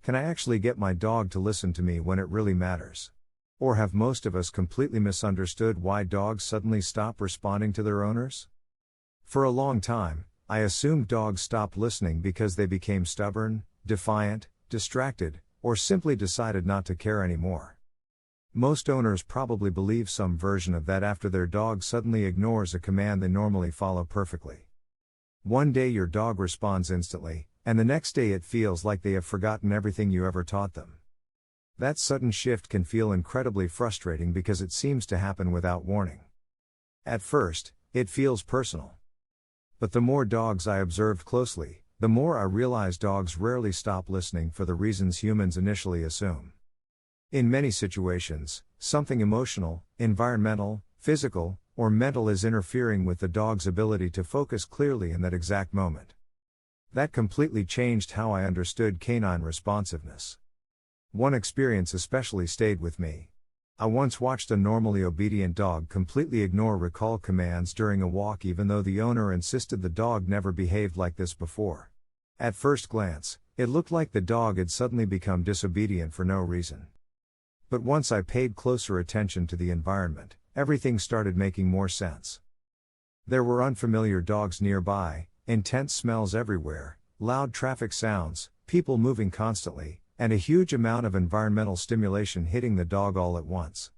Can I actually get my dog to listen to me when it really matters? Or have most of us completely misunderstood why dogs suddenly stop responding to their owners? For a long time, I assumed dogs stopped listening because they became stubborn, defiant, distracted, or simply decided not to care anymore. Most owners probably believe some version of that after their dog suddenly ignores a command they normally follow perfectly. One day your dog responds instantly, and the next day it feels like they have forgotten everything you ever taught them. That sudden shift can feel incredibly frustrating because it seems to happen without warning. At first, it feels personal. But the more dogs I observed closely, the more I realized dogs rarely stop listening for the reasons humans initially assume. In many situations, something emotional, environmental, physical, or mental is interfering with the dog's ability to focus clearly in that exact moment. That completely changed how I understood canine responsiveness. One experience especially stayed with me. I once watched a normally obedient dog completely ignore recall commands during a walk even though the owner insisted the dog never behaved like this before. At first glance, it looked like the dog had suddenly become disobedient for no reason. But once I paid closer attention to the environment, everything started making more sense. There were unfamiliar dogs nearby, intense smells everywhere, loud traffic sounds, people moving constantly, and a huge amount of environmental stimulation hitting the dog all at once.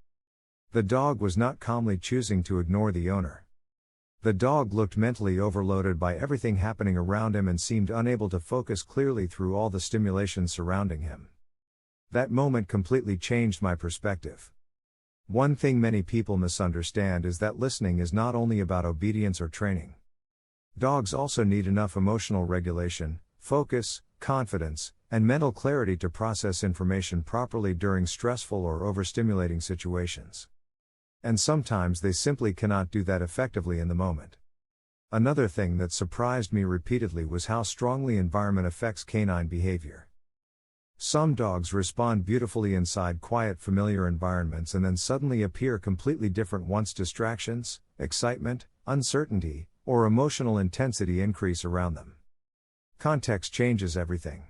The dog was not calmly choosing to ignore the owner. The dog looked mentally overloaded by everything happening around him and seemed unable to focus clearly through all the stimulation surrounding him. That moment completely changed my perspective. One thing many people misunderstand is that listening is not only about obedience or training. Dogs also need enough emotional regulation, focus, confidence, and mental clarity to process information properly during stressful or overstimulating situations. And sometimes they simply cannot do that effectively in the moment. Another thing that surprised me repeatedly was how strongly environment affects canine behavior. Some dogs respond beautifully inside quiet, familiar environments and then suddenly appear completely different once distractions, excitement, uncertainty, or emotional intensity increase around them. Context changes everything.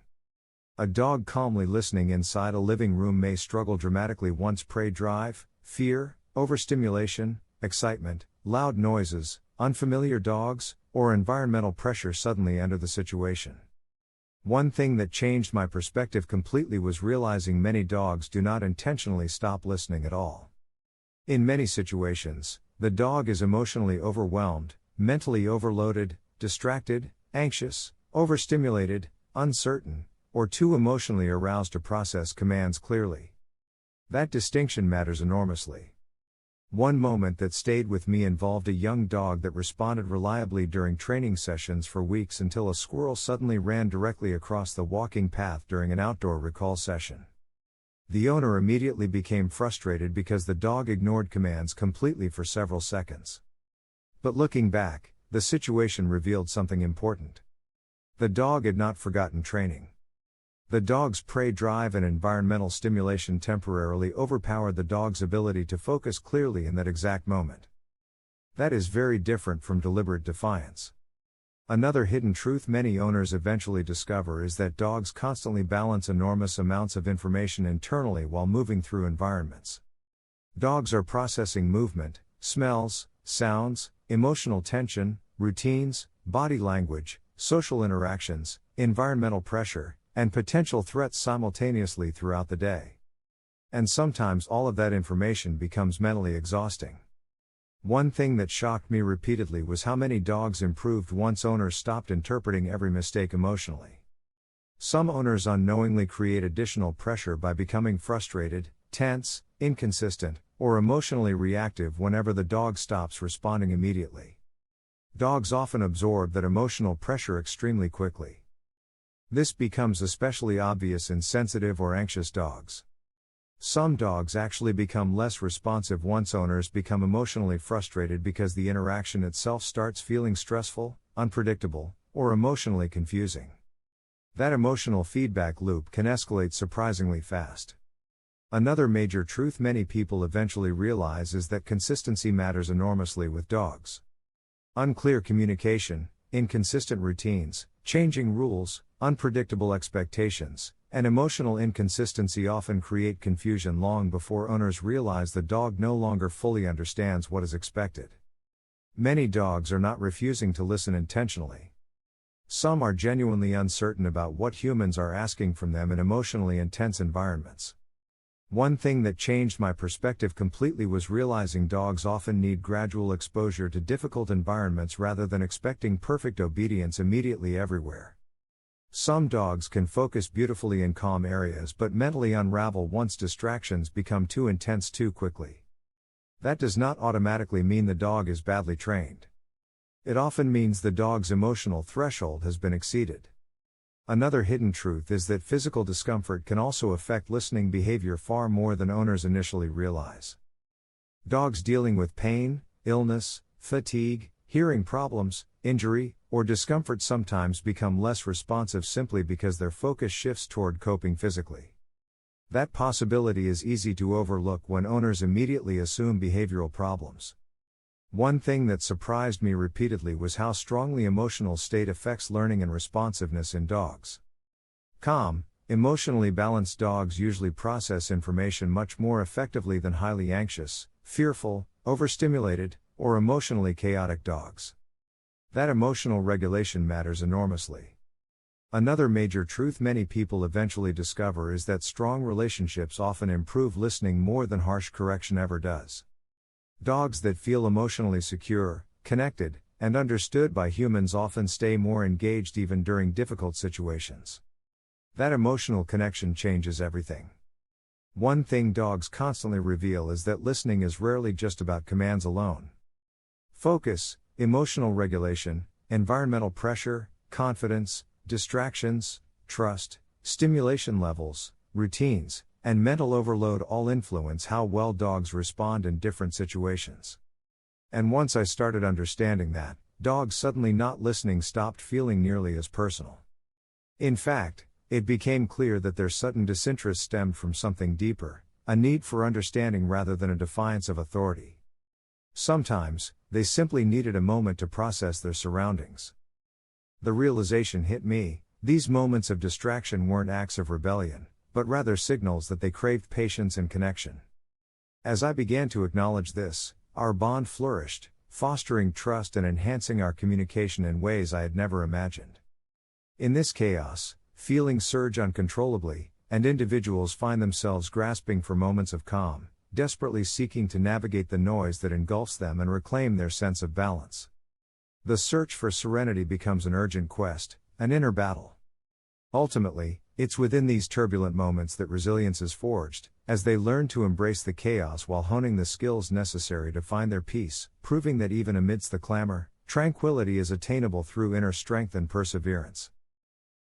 A dog calmly listening inside a living room may struggle dramatically once prey drive, fear, overstimulation, excitement, loud noises, unfamiliar dogs, or environmental pressure suddenly enter the situation. One thing that changed my perspective completely was realizing many dogs do not intentionally stop listening at all. In many situations, the dog is emotionally overwhelmed, mentally overloaded, distracted, anxious, overstimulated, uncertain, or too emotionally aroused to process commands clearly. That distinction matters enormously. One moment that stayed with me involved a young dog that responded reliably during training sessions for weeks until a squirrel suddenly ran directly across the walking path during an outdoor recall session. The owner immediately became frustrated because the dog ignored commands completely for several seconds. But looking back, the situation revealed something important. The dog had not forgotten training. The dog's prey drive and environmental stimulation temporarily overpowered the dog's ability to focus clearly in that exact moment. That is very different from deliberate defiance. Another hidden truth many owners eventually discover is that dogs constantly balance enormous amounts of information internally while moving through environments. Dogs are processing movement, smells, sounds, emotional tension, routines, body language, social interactions, environmental pressure, and potential threats simultaneously throughout the day. And sometimes all of that information becomes mentally exhausting. One thing that shocked me repeatedly was how many dogs improved once owners stopped interpreting every mistake emotionally. Some owners unknowingly create additional pressure by becoming frustrated, tense, inconsistent, or emotionally reactive whenever the dog stops responding immediately. Dogs often absorb that emotional pressure extremely quickly. This becomes especially obvious in sensitive or anxious dogs. Some dogs actually become less responsive once owners become emotionally frustrated because the interaction itself starts feeling stressful, unpredictable, or emotionally confusing. That emotional feedback loop can escalate surprisingly fast. Another major truth many people eventually realize is that consistency matters enormously with dogs. Unclear communication, inconsistent routines, changing rules, unpredictable expectations, and emotional inconsistency often create confusion long before owners realize the dog no longer fully understands what is expected. Many dogs are not refusing to listen intentionally. Some are genuinely uncertain about what humans are asking from them in emotionally intense environments. One thing that changed my perspective completely was realizing dogs often need gradual exposure to difficult environments rather than expecting perfect obedience immediately everywhere. Some dogs can focus beautifully in calm areas but mentally unravel once distractions become too intense too quickly. That does not automatically mean the dog is badly trained. It often means the dog's emotional threshold has been exceeded. Another hidden truth is that physical discomfort can also affect listening behavior far more than owners initially realize. Dogs dealing with pain, illness, fatigue, hearing problems, injury, or discomfort sometimes become less responsive simply because their focus shifts toward coping physically. That possibility is easy to overlook when owners immediately assume behavioral problems. One thing that surprised me repeatedly was how strongly emotional state affects learning and responsiveness in dogs. Calm, emotionally balanced dogs usually process information much more effectively than highly anxious, fearful, overstimulated, or emotionally chaotic dogs. That emotional regulation matters enormously. Another major truth many people eventually discover is that strong relationships often improve listening more than harsh correction ever does. Dogs that feel emotionally secure, connected, and understood by humans often stay more engaged even during difficult situations. That emotional connection changes everything. One thing dogs constantly reveal is that listening is rarely just about commands alone. Focus, emotional regulation, environmental pressure, confidence, distractions, trust, stimulation levels, routines, and mental overload all influence how well dogs respond in different situations. And once I started understanding that, dogs suddenly not listening stopped feeling nearly as personal. In fact, it became clear that their sudden disinterest stemmed from something deeper, a need for understanding rather than a defiance of authority. Sometimes, they simply needed a moment to process their surroundings. The realization hit me: these moments of distraction weren't acts of rebellion, but rather signals that they craved patience and connection. As I began to acknowledge this, our bond flourished, fostering trust and enhancing our communication in ways I had never imagined. In this chaos, feelings surge uncontrollably, and individuals find themselves grasping for moments of calm, desperately seeking to navigate the noise that engulfs them and reclaim their sense of balance. The search for serenity becomes an urgent quest, an inner battle. Ultimately, it's within these turbulent moments that resilience is forged, as they learn to embrace the chaos while honing the skills necessary to find their peace, proving that even amidst the clamor, tranquility is attainable through inner strength and perseverance.